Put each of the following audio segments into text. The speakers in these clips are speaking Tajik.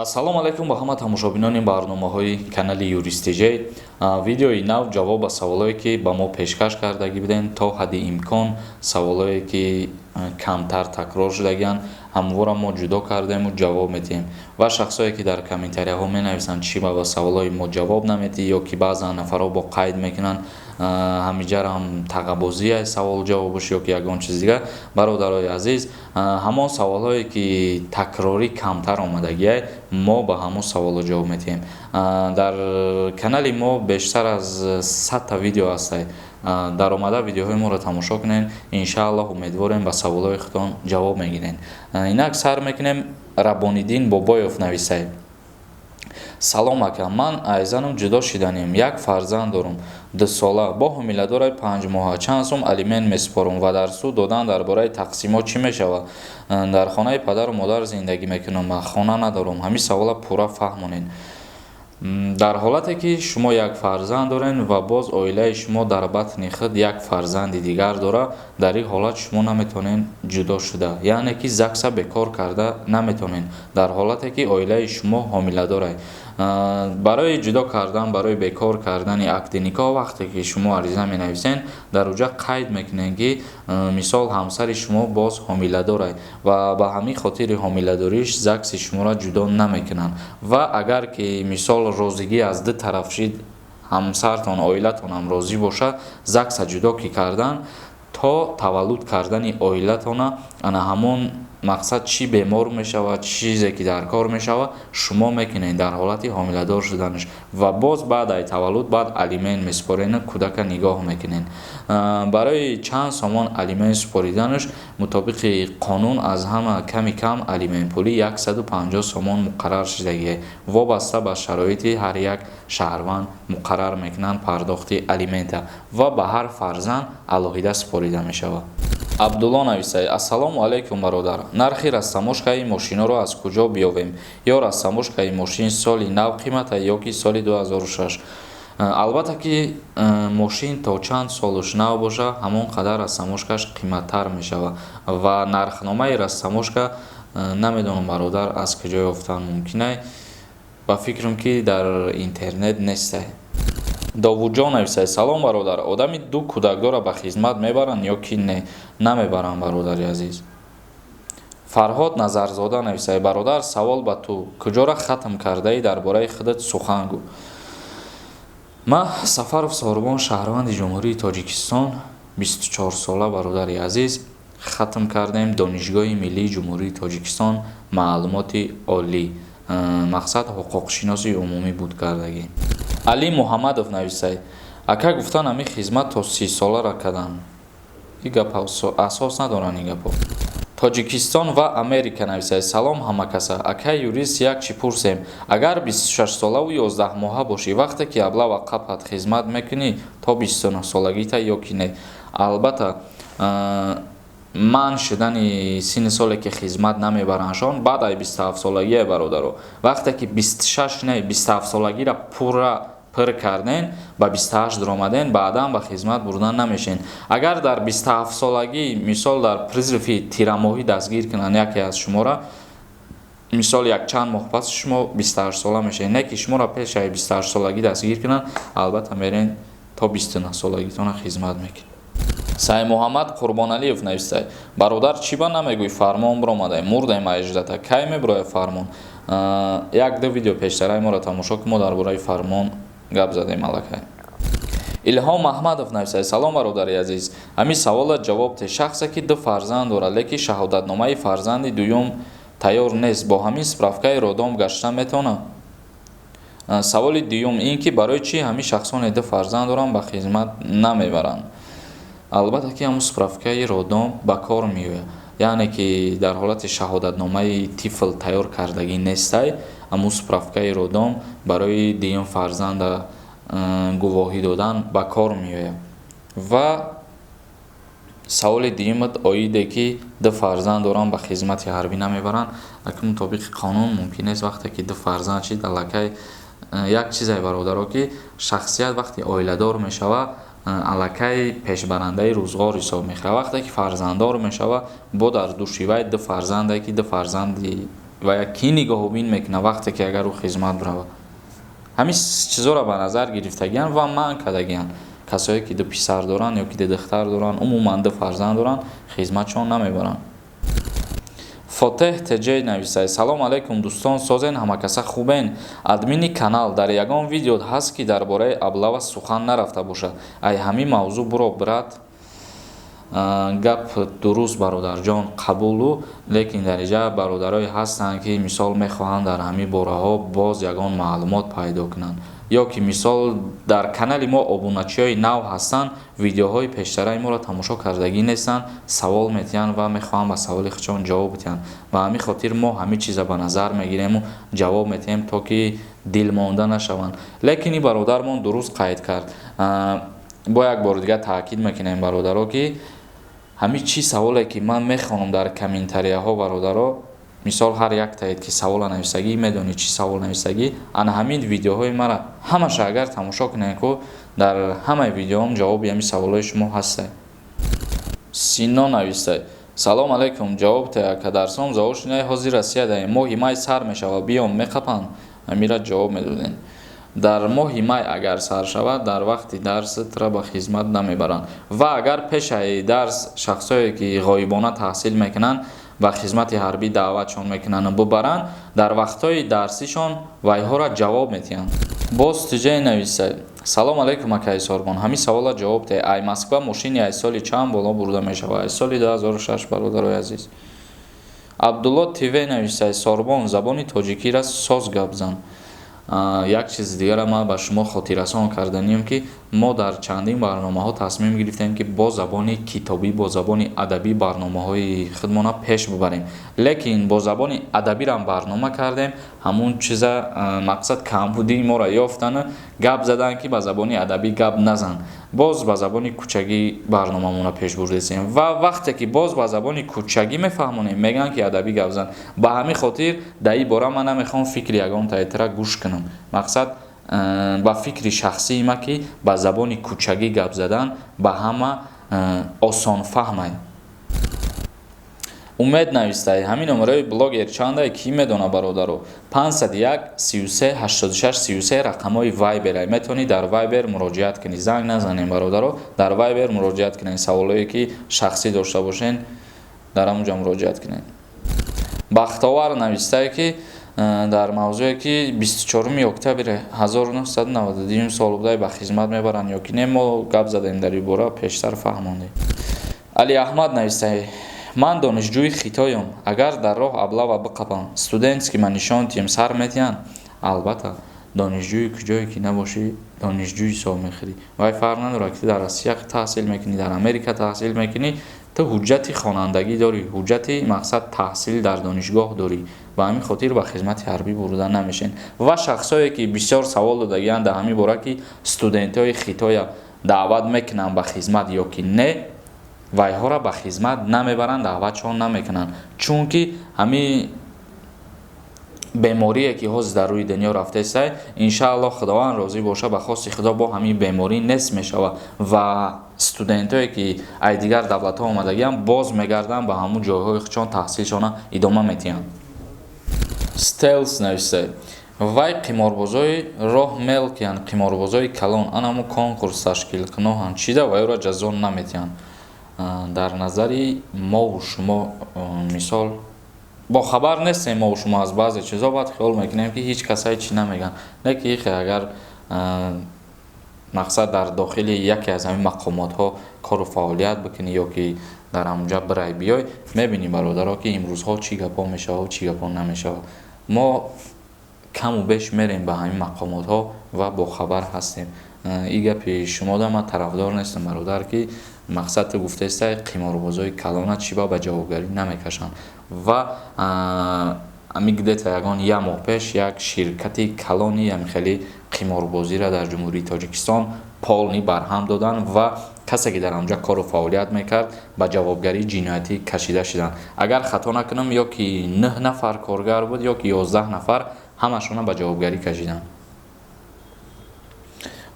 ассалому алайкум ба ҳама тамошобинони барномаҳои канали юристиҷей. Видеои нав ҷавоб ба саволое ки ба мо пешкаш кардагӣ будем, то ҳадди имкон саволое ки камтар такрор шудагиянд ҳамвора мо ҷудо кардему ҷавоб медиҳем. Ва шахсое ки дар комментарияҳо менависанд чӣ ба саволои мо ҷавоб намедиҳӣ ё ки баъзан нафарҳо бо қайд мекунанд ҳамиҷарам тағабозия савол ҷавобуш ё ки ягон чиз дигар. Бародарои азиз, ҳамон саволҳое ки такрорӣ камтар омадагиай мо ба ҳамон саволо ҷавоб медиҳем. Дар канали мо бештар аз 100 видео ҳастад. Даромада видеоҳои моро тамошо кунед, иншааллоҳ умедворем ба саволҳои худтон ҷавоб мегиред. Инак сар мекунем. Рабониддин Бобоев нависад: салом ака, ман айзанам ҷудо шиданем, як фарзанд дорам, 2 сола, бо ҳомиладораи 5 моҳа, чанд сум алимент месупорам ва дар суд додан дар бораи тақсимот чӣ мешавад? Дар хонаи падару модар зиндагӣ мекунам, хона надорам. Ҳамин савола пурра фаҳмонед. Дар ҳолате ки шумо як фарзанд доред ва боз оилаи шумо дар батни худ як фарзанди дигар дора, дар ин ҳолат шумо наметавонед ҷудо шуда, яъне ки ЗАГСа бекор карда наметавонед, дар ҳолате ки оилаи шумо ҳомиладор аст. Барои ҷудо кардан, барои бекор кардани акди никоҳ, вақте ки шумо ариза менависед, дар уҷа қайд мекунед ки мисол ҳамсари шумо боз ҳомиладор аст ва ба ҳамин хотири ҳомиладориш ЗАГСи шуморо ҷудо намекунанд. Ва агар ки мисол розигӣ аз ду тараф шид, ҳамсартон, оилатон ҳам розӣ бошад, ЗАГСа ҷудо ки кардан то таваллуд кардани оилатона, ана ҳамон мақсад чӣ бемор мешавад, чизе ки дар кор мешавад, шумо мекунед дар ҳолати ҳомиладор шуданаш ва боз баъдаи таваллуд баъд алимент месупоред, кӯдака нигоҳ мекунед. Барои чанд сомон алимент супориданаш мутобиқи қонун аз ҳама ками кам алиментпулӣ 150 сомон муқаррар шудагиест. Вобаста ба шароити ҳар як шаҳрванд муқаррар мекунанд пардохти алимента ва ба ҳар фарзанд алоҳида супорида мешавад. Абдулло нависад: ассалому алайкум бародар, нархи растаможкаи мошиноро аз куҷо биёвем? Ё растаможкаи мошин соли нав қимата ё ки соли 2006? Албатта ки мошин то чанд солуш нав боша, ҳамон қадар растаможкаш қиматтар мешавад ва нархномаи растаможка намедонам бародар аз куҷо ёфтан мумкин аст. ба фикрам ки дар интернет нестад. Довуҷон нависад: салом бародар, одами 2 кӯдакдора ба хизмат мебаранд ё ки не? Намебаранд бародари азиз. Фарҳод Назарзода нависад: бародар, савол ба ту, куҷора хатм кардаӣ дар бораи худат сухан гӯ. Ман Сафаров Сорбон, шаҳрванди Ҷумҳурии Тоҷикистон, 24 сола бародари азиз, хатм кардем Донишгоҳи Миллии Ҷумҳурии Тоҷикистон, маълумоти олӣ, мақсад ҳуқуқшиноси умумӣ буд кардагӣ. Али Муҳаммадов нависад: ака гуфтан ҳамин хизмат то 30 солара карданд. ин гап асос надоранд. Ин гапо Тоҷикистон ва Америка нависад: салом ҳамакаса, ака юрист, як чӣ пурсем, агар 26 солаву 11 моҳа бошӣ, вақте ки аблава қапат хизмат мекунӣ то 29 солагита ё ки не? Албатта ман шудани синни соле ки хизмат намебараншон баъдаи 27 солагие бародаро, вақте ки 26 не 27 солагира пур карден, ба 28 доромаден, баъдан ба хизмат бурдан намешен. Агар дар 27 солагӣ мисол дар призрифи тирамоҳӣ дастгир кунанд яке аз шумора, мисол як чанд моҳ пас шумо 28 сола мешавед, не ки шуморо пешаи 28 солагӣ дастгир кунанд, албатта мерен то 29 солагитона хизмат мекунед. Саи Муҳаммад Қурбоналиев нависад: бародар, чӣ ба намегӯй фармон биромадай, мурдем аҷдата, кай мебирояд фармон? Як ду видео пештараи моро тамошо ки мо дар бораи фармон гап задем аллакай. Илҳом Маҳмадов нависад: салом бародари азиз, ҳамин савола ҷавоб те. Шахсе ки 2 фарзанд дорад, леки шаҳодатномаи фарзанди дуюм тайёр нест, бо ҳамин справкаи родом гаштан метавонад? Саволи дуюм ин ки барои чӣ ҳамин шахсоне 2 фарзанд доранд ба хизмат намебаранд? Албатта ки ҳамун справкаи родом ба кор меояд, яъне ки дар ҳолати шаҳодатномаи тифл тайёр кардагӣ нестай, ҳамун справкаи родом барои дуюм фарзанда гувоҳӣ додан ба кор меояд. Ва саволи дуюмат оиде ки 2 фарзанд доранд ба хизмати ҳарбӣ намебаранд, акун мутобиқи қонун мумкин нест. Вақте ки 2 фарзанд шид, аллакай як чизе бародаро ки шахсият вақти оиладор мешавад, аллакай пешбарандаи рӯзғор ҳисоб мехӯрад. Вақте ки фарзанддор мешавад, бо дар души вай 2 фарзанде ки 2 фарзанди ва як ки нигоҳубин мекунад вақте ки агар ӯ хизмат бирава. ҳамин чизоро ба назар гирифтагиян ва манъ кардагиян. касое ки ду писар доранд ё ки ду духтар доранд, умуман ду фарзанд доранд, хизматшон намебаранд. фотеҳ теҷей нависад: салом алайкум дӯстон, созен ҳамакаса хубен? Админи канал дар ягон видео ҳаст ки дар бораи аблава сухан нарафта бошад. Ай ҳамин мавзӯъ буро брат гап дуруст бародарҷон қабулу, лекин дар инҷа бародарое ҳастанд ки мисол мехоҳанд дар ҳамин бораҳо боз ягон маълумот пайдо кунанд, ё ки мисол дар канали мо обуначиҳои нав ҳастанд, видеоҳои пештараи моро тамошо кардагӣ нестанд, савол метиҳанд ва мехоҳанд ба саволи худшон ҷавоб диҳанд. Ба ҳамин хотир мо ҳамин чиза ба назар мегирему ҷавоб метиҳем, то ки дилмонда нашаванд. Лекин ин бародармон дуруст қайд кард. бо як бор дига таъкид мекунем бародаро ки ҳамин чи саволе ки ман мехонам дар комментарияҳо бародаро, мисол ҳар як таед ки савола нависагӣ медонӣ чӣ савол нависагӣ, ана ҳамин видеоҳои мара ҳамаша агар тамошо кунем ку дар ҳамаи видеоҳом ҷавоби ҳамин саволҳои шумо ҳастад. сино нависад: салом алайкум, ҷавоб теа ка дарсом заошинаи ҳозир Россия даем моҳи май сар мешавад, биём мехапанд. амира ҷавоб медодем. дар моҳи май агар сар шавад, дар вақти дарсатра ба хизмат намебаранд ва агар пешаи дарс шахсое ки ғоибона таҳсил мекунанд ба хизмати ҳарбӣ даъватшон мекунанд бубаранд, дар вақтҳои дарсишон вайҳоро ҷавоб метиҳанд. боз тиҷаи нависад: салом алайкум акаи Сорбон, ҳамин савола ҷавоб те. ай Москва мошини ай соли чанд боло бурда мешавад? Ай соли 2006 бародарои азиз. Абдулло ТВ нависад: Сорбон, забони тоҷикиро соз гап зан. як чиз дигара ман ба шумо хотиррасон карданем ки мо дар чандин барномаҳо тасмим гирифтем ки бо забони китобӣ, бо забони адабӣ барномаҳои худмона пеш бубарем. Лекин бо забони адабирам барнома кардем, ҳамун чиза мақсад камбудии моро ёфтан, гап задан ки ба забони адабӣ гап назан. боз ба забони кӯчагӣ барномамонро пеш бурдесем ва вақте ки боз ба забони кӯчагӣ мефаҳмонем, мегӯянд ки адабӣ гап зан. Ба ҳамин хотир дар ин бора ман намехоҳам фикри ягон таитра гӯш кунам. Мақсад ба фикри шахсии ма ки ба забони кӯчагӣ гап задан ба ҳама осонфаҳмай. умед навистаи ҳамин номерои блогер чандае ки медона бародаро? 501 33 86 33 рақамҳои вайбер. метавонӣ дар вайбер муроҷиат кунӣ. занг назанем бародаро, дар вайбер муроҷиат кунед. саволое ки шахсӣ дошта бошен дар ҳамунҷа муроҷиат кунед. бахтовар навистае ки дар мавзӯе ки 24 октябри 1992 сол будай ба хизмат мебаранд ё ки не, мо гап задем дар ин бора, пештар фаҳмондем. али аҳмад навистае: ман донишҷӯи хитоям, агар дар роҳ аблава биқапам, студентски ма нишон тиҳам, сар метиҳанд? албатта, донишҷӯи куҷое ки набошӣ, донишҷӯи ҳисоб мехӯрӣ. вай фарқ надорад ки дар Россия таҳсил мекунӣ, дар Америка таҳсил мекунӣ, ту ҳуҷҷати хонандагӣ дорӣ, ҳуҷҷати мақсад таҳсил дар донишгоҳ дорӣ. ба ҳамин хотир ба хизмати ҳарбӣ бурда намешен. ва шахсое ки бисёр савол додагиянд дар ҳамин бора ки студентҳои хитоя даъват мекунанд ба хизмат ё ки не, вайҳоро ба хизмат намебаранд, даъватшон намекунанд. чунки ҳамин беморие ки ҳозир дар рӯи дунё рафтаестай, иншааллоҳ худованд розӣ боша, ба хости худо бо ҳамин беморӣ нест мешавад ва студентое ки ай дигар давлатҳо омадагиянд боз мегарданд ба ҳамун ҷойҳои худшон таҳсилшона идома метиҳанд. стелс нависад: вай қиморбозои роҳ мел киянд, қиморбозои калон анамо конкурс ташкил куноҳанд, чида вайро ҷазо наметиҳанд? дар назари мову шумо мисол бо хабар нестем, мову шумо аз баъзе чизо баъд хиёл мекунем ки ҳеҷ касае чӣ намегӯянд. лекин ихе агар мақсад дар дохили яке аз ҳамин мақомотҳо кору фаъолият бикунӣ ё ки дар ҳамунҷа бирай биёй, мебинӣ бародаро ки имрӯзҳо чӣ гапҳо мешавад, чӣ гапҳо намешавад. мо каму беш мерем ба ҳамин мақомотҳо ва бохабар ҳастем. ин гапи шумода ман тарафдор нестам бародар ки мақсад ту гуфтаестай қиморбозои калона чиба ба ҷавобгарӣ намекашанд. ва амин гдета ягон як моҳ пеш як ширкати калони амихели қиморбозиро дар ҷумҳурии Тоҷикистон полни барҳам доданд ва касе ки дар ҳамҷа кору фаъолият мекард ба ҷавобгарии ҷиноятӣ кашида шуданд. агар хато накунам, ё ки 9 нафар коргар буд ё ки 11 нафар, ҳамашона ба ҷавобгарӣ кашиданд.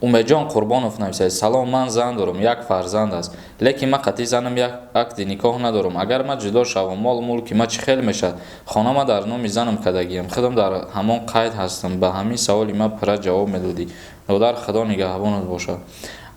Умеджон Қурбонов нависад: салом, ман зан дорам, як фарзанд аст, лекин ман қатъӣ занам як акди никоҳ надорам. Агар ман ҷудо шавам, мол мулки ман чӣ хел мешавад? Хонама дар номи занам кадагиам, худам дар ҳамон қайд ҳастам. Ба ҳамин саволи ман пурра ҷавоб медодӣ. Додар Худо нигаҳбонат бошад.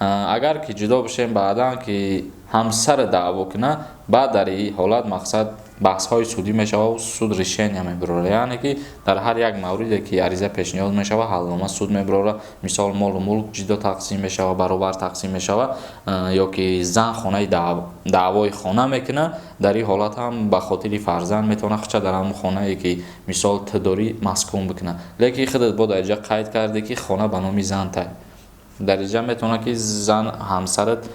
Агар ки ҷудо бишем, баъдан ки ҳамсар даъво кунад, баъд дар ин ҳолат мақсад баҳсҳои судӣ мешавад, суд решения мебарад. Яъне ки дар ҳар як мавриде ки ариза пешниҳод мешавад, ҳаллома суд мебарад. Мисол молу мулк ҷудо тақсим мешавад, баробар тақсим мешавад, ё ки зан хонаи даъвои хона мекунад, дар ин ҳолат ҳам ба хотири фарзанд метавонад хача дар ҳамон хонае ки мисол ту дорӣ маскун бикунад. Лекин худат бо дар инҷа қайд карде ки хона ба номи зантай. Дар инҷа метавонад ки зан ҳамсарат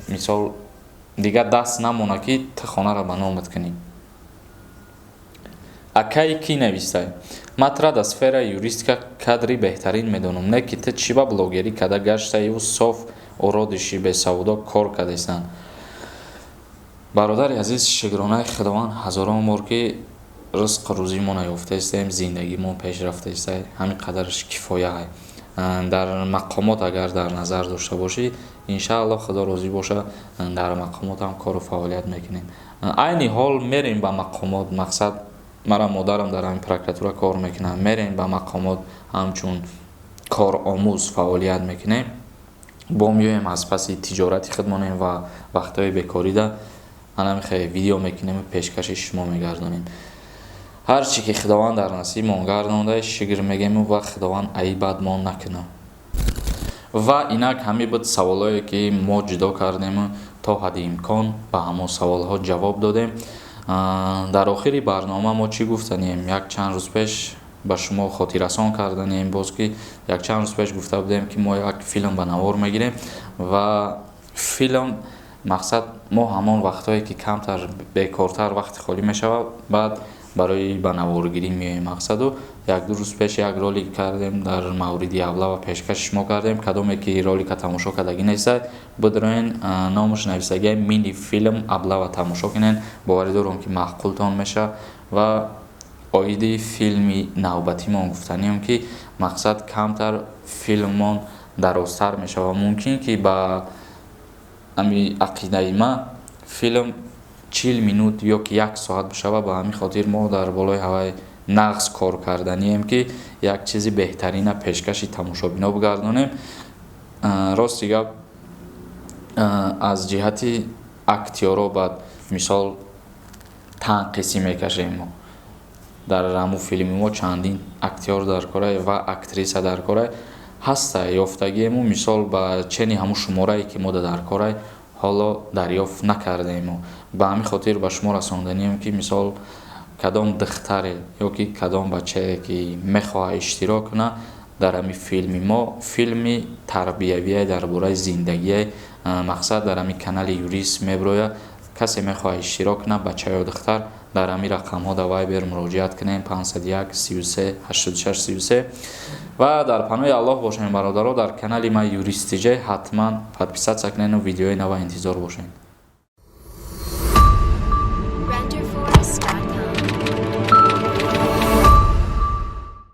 мисол дигар даст намонад ки ту хонаро ба номат кунӣ. Акай ки навистай: матрад аз сфераи юристика кадри беҳтарин медонам, не ки ту чӣ ба блогерӣ када гаштаиву соф уродиши бесаводо кор кардесан. Бародари азиз, шукронаи Худованд ҳазорон бор ки ризқ рӯзимона ёфтаистем, зиндагимон пеш рафтаистай. Ҳамин қадарш кифоя ай. Дар мақомот агар дар назар дошта бошӣ, иншааллоҳ Худо розӣ боша, дар мақомот ҳам кору фаъолият мекунем. Айни ҳол мерем ба мақомот, мақсад мара модарам дар ҳамин прокуратура кор мекунад, мерем ба мақомот ҳамчун кормӯз фаъолият мекунем. Бо меоем аз паси тиҷорати худ монем ва вақтҳои бекорида ҳанамихе видео мекунем, пешкаши шумо мегардонем. ҳар чӣ ки Худованд дар насибмон гардонда, шукр мегем ва Худованд айбадмон накунад. Ва инак ҳамин буд саволое ки мо ҷудо кардему, то ҳадди имкон ба ҳамон саволҳо ҷавоб додем. Дар охири барнома мо чӣ гуфтанем? Як чанд рӯз пеш ба шумо хотиррасон карданем, боз ки як чанд рӯз пеш гуфта будем ки мо як филм ба навор мегирем ва филм мақсад мо ҳамон вақтҳое ки камтар бекортар вақти холӣ мешавад, баъд барои ба наворгирӣ меоем. Мақсаду як-ду рӯз пеш як ролик кардем, дар мавриди аввала пешкаши шумо кардем. Кадоме ки ролика тамошо кардагӣ нестад, бидроен номаш нависагия мини филм аблава тамошо кунен. Боварӣ дорам ки маъқултон меша. Ва оиди филми навбатимон гуфтанем ки мақсад камтар филммон дарозтар мешавад. Мумкин ки ба ами ақидаи ман филм 40 минут ё ки 1 соат бишава. Ба ҳамин хотир мо дар болои ҳаваи нағз кор карданием ки як чизи беҳтарина пешкаши тамошобино бигардонем. Рости гап, аз ҷиҳати актёро баъд мисол танқисӣ мекашем. Мо дар ҳамун филми мо чандин актёр дар корай ва актриса дар корай ҳаста ёфтагиему. Мисол ба чени ҳамун шуморае ки мо дар корай ҳоло дарёфт накардаему. Ба ҳамин хотир ба шумо расонданием ки мисол кадом духтаре ё ки кадом бачае ки мехоҳад иштирок кунад дар ҳамин филми мо, филми тарбиявие дар бораи зиндагие, мақсад дар ҳамин канали юрист мебирояд. касе мехоҳад иштирок кунад, бача ё духтар, дар ҳамин рақамҳо дар Viber муроҷиат кунем 501 33 86 33. ва дар паноҳи Аллоҳ бошем бародаро. Дар канали ман юристиҷе ҳатман подписатсия кунен ва видеои нава интизор бошем.